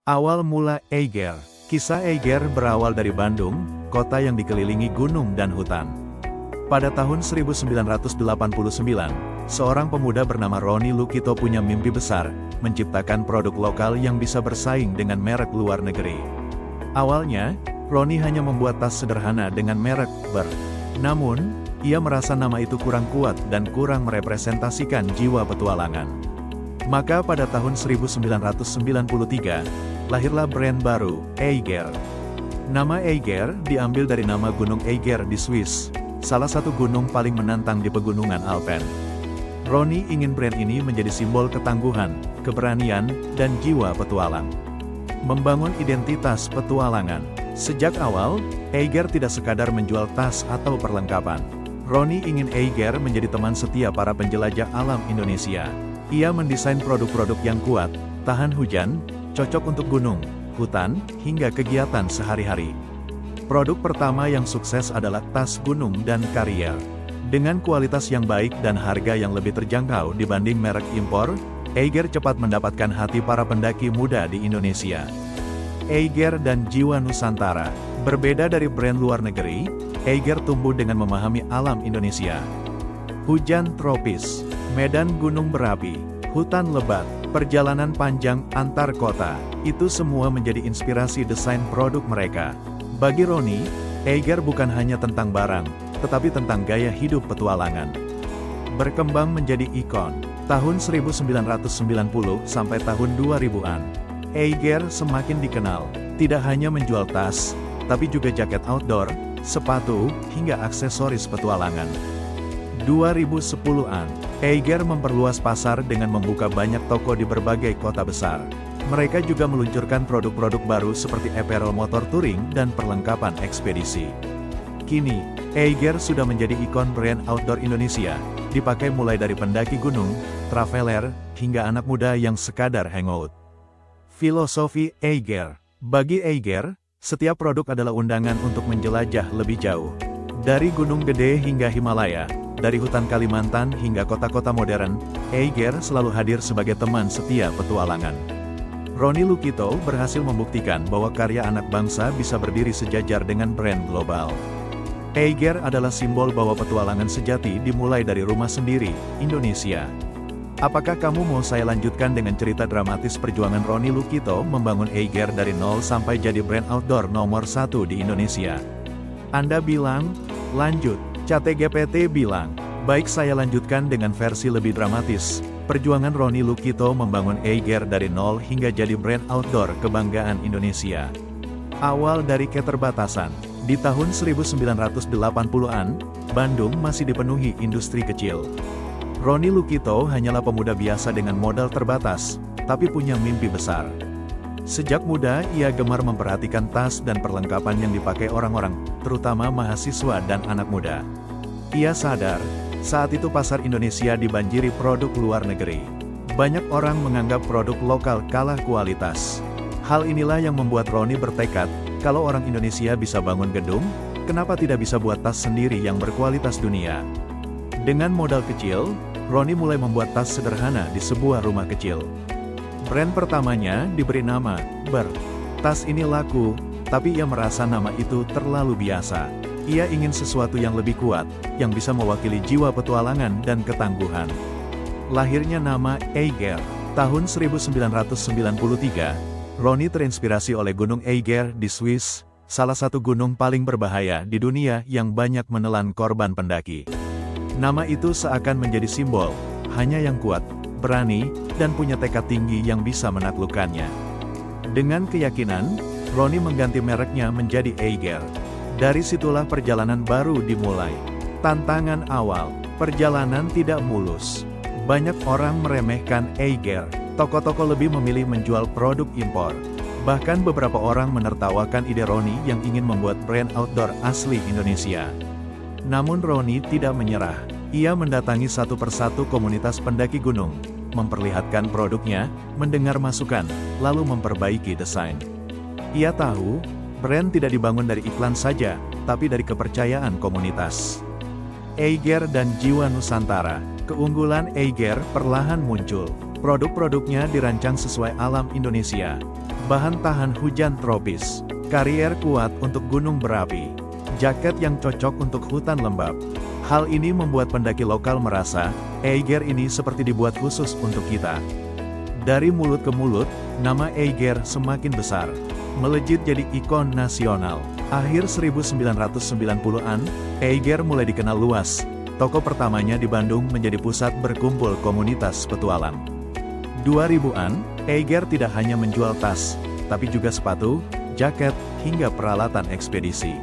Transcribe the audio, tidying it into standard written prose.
Awal mula Eiger. Kisah Eiger berawal dari Bandung, kota yang dikelilingi gunung dan hutan. Pada tahun 1989, seorang pemuda bernama Roni Lukito punya mimpi besar, menciptakan produk lokal yang bisa bersaing dengan merek luar negeri. Awalnya, Roni hanya membuat tas sederhana dengan merek Ber. Namun, ia merasa nama itu kurang kuat dan kurang merepresentasikan jiwa petualangan. Maka pada tahun 1993, lahirlah brand baru, Eiger. Nama Eiger diambil dari nama Gunung Eiger di Swiss, salah satu gunung paling menantang di pegunungan Alpen. Roni ingin brand ini menjadi simbol ketangguhan, keberanian, dan jiwa petualang. Membangun identitas petualangan. Sejak awal, Eiger tidak sekadar menjual tas atau perlengkapan. Roni ingin Eiger menjadi teman setia para penjelajah alam Indonesia. Ia mendesain produk-produk yang kuat, tahan hujan, cocok untuk gunung, hutan, hingga kegiatan sehari-hari. Produk pertama yang sukses adalah tas gunung dan karier. Dengan kualitas yang baik dan harga yang lebih terjangkau dibanding merek impor, Eiger cepat mendapatkan hati para pendaki muda di Indonesia. Eiger dan jiwa Nusantara. Berbeda dari brand luar negeri, Eiger tumbuh dengan memahami alam Indonesia. Hujan tropis, medan gunung berapi, hutan lebat, perjalanan panjang antar kota, itu semua menjadi inspirasi desain produk mereka. Bagi Roni, Eiger bukan hanya tentang barang, tetapi tentang gaya hidup petualangan. Berkembang menjadi ikon. Tahun 1990 sampai tahun 2000-an, Eiger semakin dikenal, tidak hanya menjual tas, tapi juga jaket outdoor, sepatu, hingga aksesoris petualangan. 2010-an, Eiger memperluas pasar dengan membuka banyak toko di berbagai kota besar. Mereka juga meluncurkan produk-produk baru seperti apparel motor touring dan perlengkapan ekspedisi. Kini, Eiger sudah menjadi ikon brand outdoor Indonesia, dipakai mulai dari pendaki gunung, traveler, hingga anak muda yang sekadar hangout. Filosofi Eiger. Bagi Eiger, setiap produk adalah undangan untuk menjelajah lebih jauh. Dari Gunung Gede hingga Himalaya, dari hutan Kalimantan hingga kota-kota modern, Eiger selalu hadir sebagai teman setia petualangan. Roni Lukito berhasil membuktikan bahwa karya anak bangsa bisa berdiri sejajar dengan brand global. Eiger adalah simbol bahwa petualangan sejati dimulai dari rumah sendiri, Indonesia. Apakah kamu mau saya lanjutkan dengan cerita dramatis perjuangan Roni Lukito membangun Eiger dari nol sampai jadi brand outdoor nomor 1 di Indonesia? Anda bilang, lanjut. ChatGPT bilang, baik, saya lanjutkan dengan versi lebih dramatis. Perjuangan Roni Lukito membangun Eiger dari nol hingga jadi brand outdoor kebanggaan Indonesia. Awal dari keterbatasan. Di tahun 1980-an, Bandung masih dipenuhi industri kecil. Roni Lukito hanyalah pemuda biasa dengan modal terbatas, tapi punya mimpi besar. Sejak muda, ia gemar memperhatikan tas dan perlengkapan yang dipakai orang-orang, terutama mahasiswa dan anak muda. Ia sadar, saat itu pasar Indonesia dibanjiri produk luar negeri. Banyak orang menganggap produk lokal kalah kualitas. Hal inilah yang membuat Roni bertekad, kalau orang Indonesia bisa bangun gedung, kenapa tidak bisa buat tas sendiri yang berkualitas dunia? Dengan modal kecil, Roni mulai membuat tas sederhana di sebuah rumah kecil. Brand pertamanya diberi nama Ber. Tas ini laku, tapi ia merasa nama itu terlalu biasa. Ia ingin sesuatu yang lebih kuat, yang bisa mewakili jiwa petualangan dan ketangguhan. Lahirnya nama Eiger. Tahun 1993, Roni terinspirasi oleh Gunung Eiger di Swiss, salah satu gunung paling berbahaya di dunia yang banyak menelan korban pendaki. Nama itu seakan menjadi simbol, hanya yang kuat, berani, dan punya tekad tinggi yang bisa menaklukkannya. Dengan keyakinan, Roni mengganti mereknya menjadi Eiger. Dari situlah perjalanan baru dimulai. Tantangan awal, perjalanan tidak mulus. Banyak orang meremehkan Eiger. Toko-toko lebih memilih menjual produk impor. Bahkan beberapa orang menertawakan ide Roni yang ingin membuat brand outdoor asli Indonesia. Namun Roni tidak menyerah. Ia mendatangi satu persatu komunitas pendaki gunung, memperlihatkan produknya, mendengar masukan, lalu memperbaiki desain. Ia tahu, brand tidak dibangun dari iklan saja, tapi dari kepercayaan komunitas. Eiger dan jiwa Nusantara. Keunggulan Eiger perlahan muncul. Produk-produknya dirancang sesuai alam Indonesia. Bahan tahan hujan tropis. Karier kuat untuk gunung berapi. Jaket yang cocok untuk hutan lembab. Hal ini membuat pendaki lokal merasa, Eiger ini seperti dibuat khusus untuk kita. Dari mulut ke mulut, nama Eiger semakin besar. Melejit jadi ikon nasional. Akhir 1990-an, Eiger mulai dikenal luas. Toko pertamanya di Bandung menjadi pusat berkumpul komunitas petualang. 2000-an, Eiger tidak hanya menjual tas, tapi juga sepatu, jaket, hingga peralatan ekspedisi.